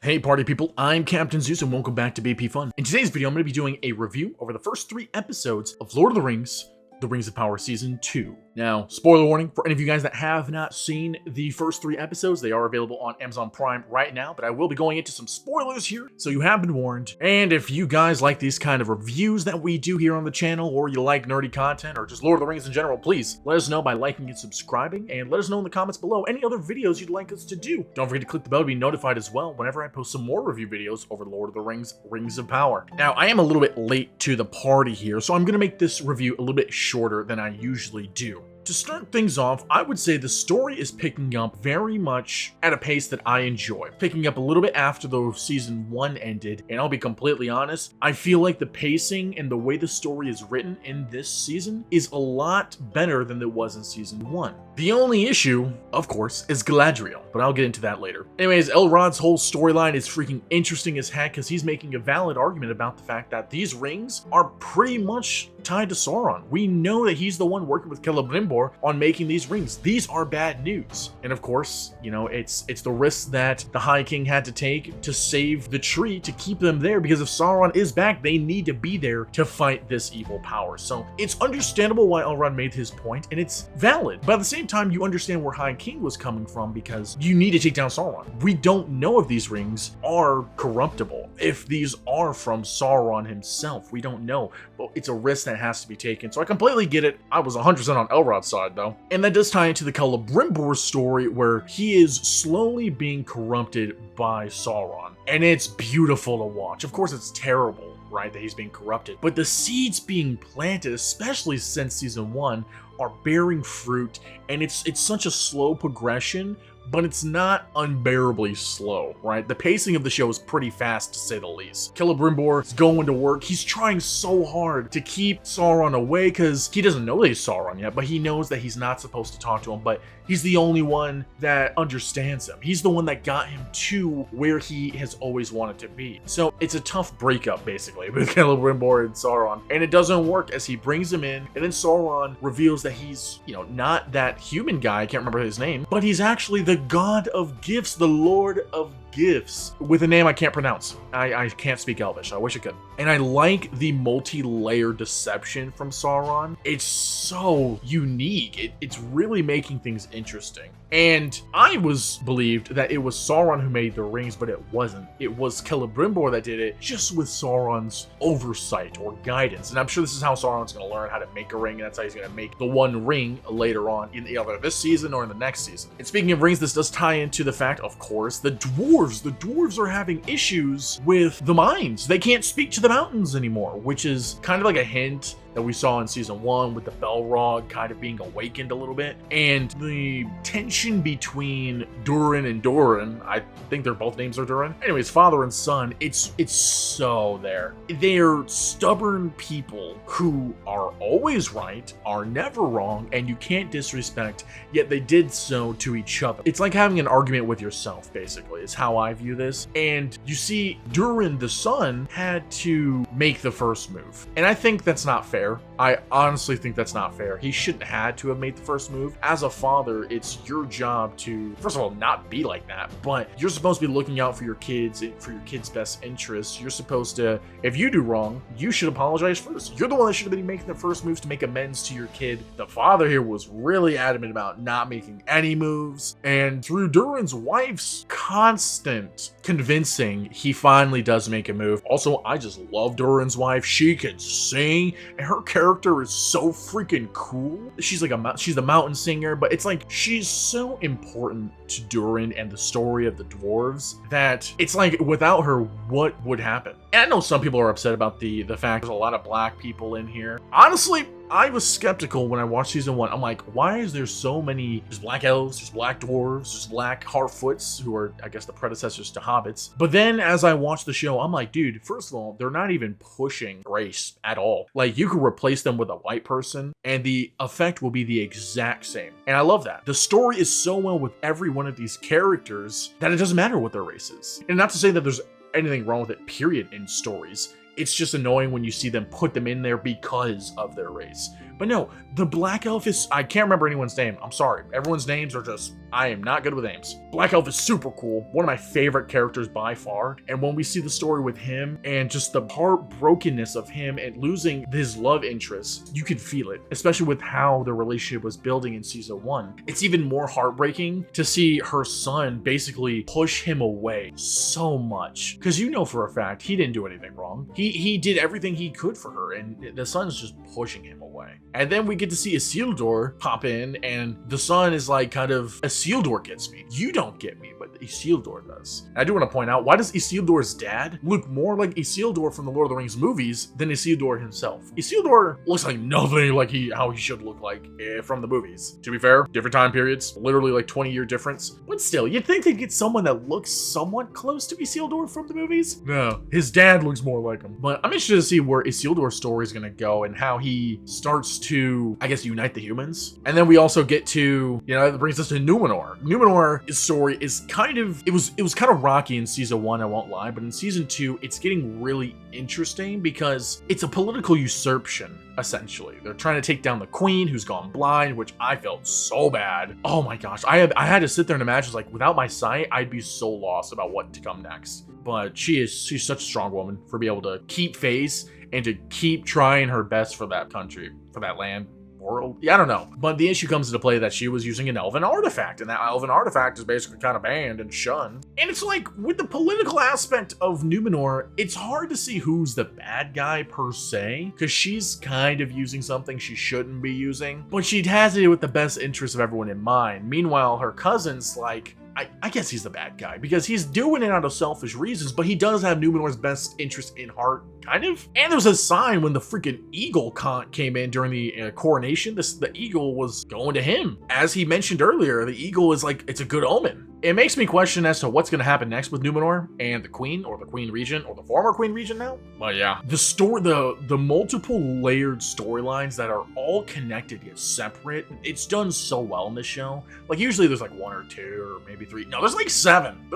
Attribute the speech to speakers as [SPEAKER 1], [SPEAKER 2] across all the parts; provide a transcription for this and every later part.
[SPEAKER 1] Hey party people, I'm Captain Zeus and welcome back to BP Fun. In today's video, I'm going to be doing a review over the first 3 episodes of Lord of the Rings, The Rings of Power Season 2. Now, spoiler warning for any of you guys that have not seen the first 3 episodes, they are available on Amazon Prime right now, but I will be going into some spoilers here, so you have been warned. And if you guys like these kind of reviews that we do here on the channel, or you like nerdy content, or just Lord of the Rings in general, please let us know by liking and subscribing, and let us know in the comments below any other videos you'd like us to do. Don't forget to click the bell to be notified as well whenever I post some more review videos over Lord of the Rings, Rings of Power. Now, I am a little bit late to the party here, so I'm going to make this review a little bit shorter than I usually do. To start things off, I would say the story is picking up very much at a pace that I enjoy. Picking up a little bit after the season 1 ended, and I'll be completely honest, I feel like the pacing and the way the story is written in this season is a lot better than it was in season 1. The only issue, of course, is Galadriel, but I'll get into that later. Anyways, Elrond's whole storyline is freaking interesting as heck because he's making a valid argument about the fact that these rings are pretty much tied to Sauron. We know that he's the one working with Celebrimbor on making these rings. These are bad news. And of course, you know, it's the risk that the High King had to take to save the tree to keep them there, because if Sauron is back, they need to be there to fight this evil power. So it's understandable why Elrond made his point, and it's valid. But at the same time, you understand where High King was coming from, because you need to take down Sauron. We don't know if these rings are corruptible, if these are from Sauron himself. We don't know, but it's a risk that has to be taken. So I completely get it. I was 100% on Elrond's side though. And that does tie into the Celebrimbor story, where he is slowly being corrupted by Sauron. And it's beautiful to watch. Of course it's terrible, right, that he's being corrupted, but the seeds being planted, especially since season 1, are bearing fruit, and it's such a slow progression, but it's not unbearably slow, right? The pacing of the show is pretty fast, to say the least. Celebrimbor is going to work. He's trying so hard to keep Sauron away because he doesn't know that he's Sauron yet, but he knows that he's not supposed to talk to him, but he's the only one that understands him. He's the one that got him to where he has always wanted to be. So it's a tough breakup, basically, with Celebrimbor and Sauron, and it doesn't work as he brings him in, and then Sauron reveals that he's, you know, not that human guy, I can't remember his name, but he's actually the god of gifts, the Lord of Gifts, with a name I can't pronounce. I can't speak Elvish. I wish I could. And I like the multi-layered deception from Sauron. It's so unique. It's really making things interesting. And I believed that it was Sauron who made the rings, but it wasn't. It was Celebrimbor that did it, just with Sauron's oversight or guidance. And I'm sure this is how Sauron's going to learn how to make a ring, and that's how he's going to make the one ring later on in either this season or in the next season. And speaking of rings, this does tie into the fact, of course, the dwarves are having issues with the mines. They can't speak to the mountains anymore, which is kind of like a hint that we saw in season 1 with the Balrog kind of being awakened a little bit. And the tension between Durin and Durin, I think their both names are Durin. Anyways, father and son, it's so there. They're stubborn people who are always right, are never wrong, and you can't disrespect, yet they did so to each other. It's like having an argument with yourself, basically, is how I view this. And you see, Durin, the son, had to make the first move. And I think that's not fair. I honestly think that's not fair. He shouldn't have had to have made the first move. As a father, it's your job to, first of all, not be like that, but you're supposed to be looking out for your kids, for your kids' best interests. You're supposed to, if you do wrong, you should apologize first. You're the one that should have been making the first moves to make amends to your kid. The father here was really adamant about not making any moves, and through Durin's wife's constant convincing, he finally does make a move. Also, I just love Durin's wife. She can sing, and her character is so freaking cool. She's like she's the mountain singer, but it's like she's so important to Durin and the story of the dwarves that it's like without her, what would happen? And I know some people are upset about the fact there's a lot of black people in here. Honestly, I was skeptical when I watched season 1. I'm like, why is there so many? There's black elves, there's black dwarves, there's black Harfoots, who are, I guess, the predecessors to hobbits. But then as I watched the show, I'm like, dude, first of all, they're not even pushing race at all. Like, you could replace them with a white person and the effect will be the exact same. And I love that. The story is so well with every one of these characters that it doesn't matter what their race is. And not to say that there's anything wrong with it, period, in stories. It's just annoying when you see them put them in there because of their race. But no, the Black Elf is, I can't remember anyone's name. I'm sorry. Everyone's names are just, I am not good with names. Black Elf is super cool. One of my favorite characters by far. And when we see the story with him and just the heartbrokenness of him and losing his love interest, you can feel it, especially with how the relationship was building in season 1. It's even more heartbreaking to see her son basically push him away so much. Because you know for a fact, he didn't do anything wrong. He did everything he could for her, and the son's just pushing him away. And then we get to see Isildur pop in, and the son is like kind of, Isildur gets me. You don't get me, but Isildur does. And I do want to point out, why does Isildur's dad look more like Isildur from the Lord of the Rings movies than Isildur himself? Isildur looks like nothing like how he should look like from the movies. To be fair, different time periods, literally like 20-year difference. But still, you'd think they'd get someone that looks somewhat close to Isildur from the movies. No, his dad looks more like him. But I'm interested to see where Isildur's story is going to go and how he starts to, I guess, unite the humans. And then we also get to, that brings us to Numenor. Numenor's story is kind of, it was kind of rocky in season 1, I won't lie, but in season 2, it's getting really interesting because it's a political usurpation, essentially. They're trying to take down the queen who's gone blind, which I felt so bad. Oh my gosh, I had to sit there and imagine, like, without my sight, I'd be so lost about what to come next. But she's such a strong woman for being able to keep face and to keep trying her best for that country, for that land. World? Yeah, I don't know. But the issue comes into play that she was using an elven artifact, and that elven artifact is basically kind of banned and shunned. And it's like, with the political aspect of Numenor, it's hard to see who's the bad guy per se, because she's kind of using something she shouldn't be using, but she has it with the best interest of everyone in mind. Meanwhile, her cousin's like, I guess he's the bad guy because he's doing it out of selfish reasons, but he does have Numenor's best interest in heart, kind of. And there was a sign when the freaking eagle came in during the coronation. The eagle was going to him. As he mentioned earlier, the eagle is like, it's a good omen. It makes me question as to what's going to happen next with Numenor and the Queen, or the Queen Regent, or the former Queen Regent now. But yeah, the story, the multiple layered storylines that are all connected yet separate, it's done so well in this show. Like usually there's like 1 or 2 or maybe 3. No, there's like 7.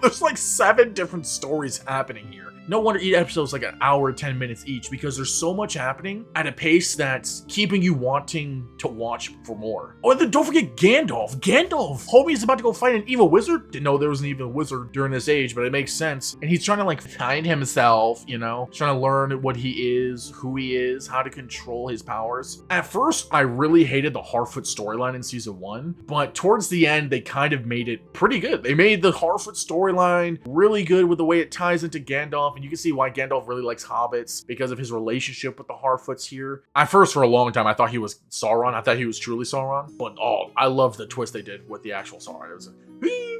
[SPEAKER 1] There's like 7 different stories happening here. No wonder each episode's like an hour, 10 minutes each, because there's so much happening at a pace that's keeping you wanting to watch for more. Oh, and then don't forget Gandalf. Homie's about to go fight an evil wizard. Didn't know there was an evil wizard during this age, but it makes sense. And he's trying to like find himself, trying to learn what he is, who he is, how to control his powers. At first, I really hated the Harfoot storyline in season 1, but towards the end, they kind of made it pretty good. They made the Harfoot storyline really good with the way it ties into Gandalf. And you can see why Gandalf really likes hobbits because of his relationship with the Harfoots here. At first, for a long time, I thought he was Sauron. I thought he was truly Sauron. But I love the twist they did with the actual Sauron. It was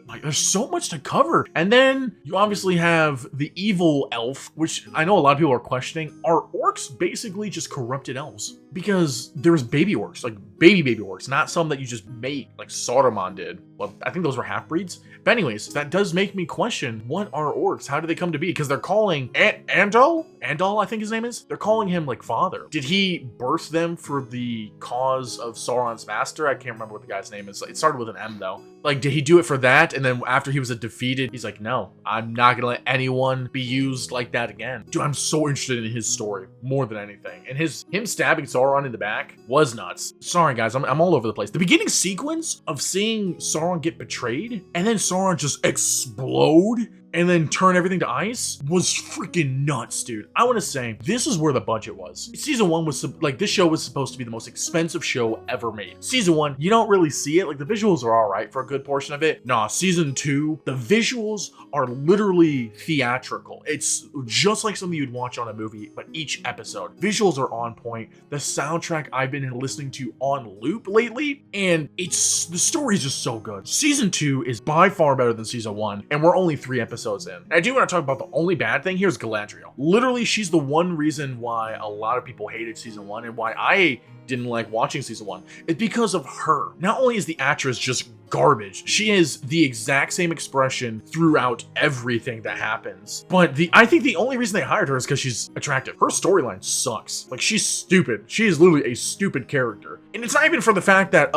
[SPEAKER 1] like, there's so much to cover. And then you obviously have the evil elf, which I know a lot of people are questioning. Are orcs basically just corrupted elves? Because there's baby orcs, like baby orcs, not some that you just make like Saruman did. Well, I think those were half-breeds. But anyways, that does make me question, what are orcs? How do they come to be? Because they're calling Andal, I think his name is. They're calling him like father. Did he birth them for the cause of Sauron's master? I can't remember what the guy's name is. It started with an M though. Like, did he do it for that? And then after he was defeated, he's like, no, I'm not gonna let anyone be used like that again. Dude, I'm so interested in his story more than anything. And him stabbing Sauron in the back was nuts. Sorry guys, I'm all over the place. The beginning sequence of seeing Sauron get betrayed and then Sauron just explode and then turn everything to ice was freaking nuts, dude. I want to say this is where the budget was. Season 1 was like, this show was supposed to be the most expensive show ever made. Season 1, you don't really see it. Like the visuals are all right for a good portion of it. Nah, season 2, the visuals are literally theatrical. It's just like something you'd watch on a movie, but each episode. Visuals are on point. The soundtrack I've been listening to on loop lately, and the story's just so good. Season 2 is by far better than season 1, and we're only 3 episodes in. And I do want to talk about the only bad thing here is Galadriel. Literally, she's the one reason why a lot of people hated season 1 and why I didn't like watching season 1. It's because of her. Not only is the actress just garbage, she is the exact same expression throughout everything that happens. But I think the only reason they hired her is because she's attractive. Her storyline sucks. Like, she's stupid. She is literally a stupid character. And it's not even for the fact that,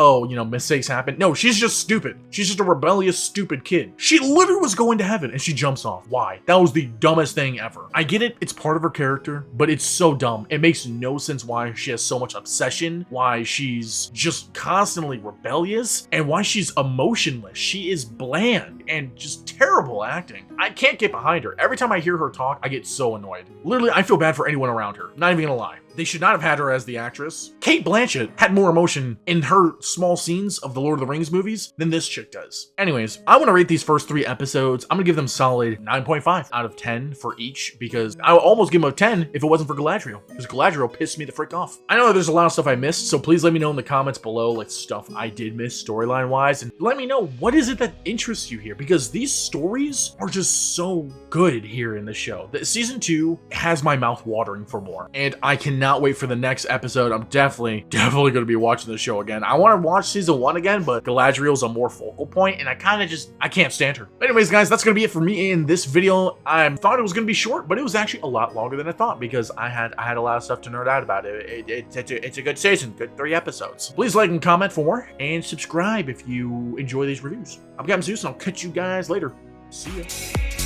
[SPEAKER 1] mistakes happen. No, she's just stupid. She's just a rebellious, stupid kid. She literally was going to heaven and she jumps off. Why? That was the dumbest thing ever. I get it. It's part of her character, but it's so dumb. It makes no sense why she has so much obsession aggression, why she's just constantly rebellious, and why she's emotionless. She is bland and just terrible acting. I can't get behind her. Every time I hear her talk, I get so annoyed. Literally, I feel bad for anyone around her. Not even gonna lie. They should not have had her as the actress. Cate Blanchett had more emotion in her small scenes of the Lord of the Rings movies than this chick does. Anyways, I want to rate these first 3 episodes. I'm gonna give them solid 9.5 out of 10 for each, because I would almost give them a 10 if it wasn't for Galadriel, because Galadriel pissed me the frick off. I know there's a lot of stuff I missed, so please let me know in the comments below, like stuff I did miss storyline wise, and let me know what is it that interests you here, because these stories are just so good here in the show. The season 2 has my mouth watering for more, and I cannot wait for the next episode. I'm definitely going to be watching the show again. I want to watch season 1 again, but Galadriel's a more focal point, and I can't stand her. Anyways, guys, that's going to be it for me in this video. I thought it was going to be short, but it was actually a lot longer than I thought, because I had a lot of stuff to nerd out about it. It's a good season, good 3 episodes. Please like and comment for more, and subscribe if you enjoy these reviews. I'm Captain Zeus, and I'll catch you guys later. See ya.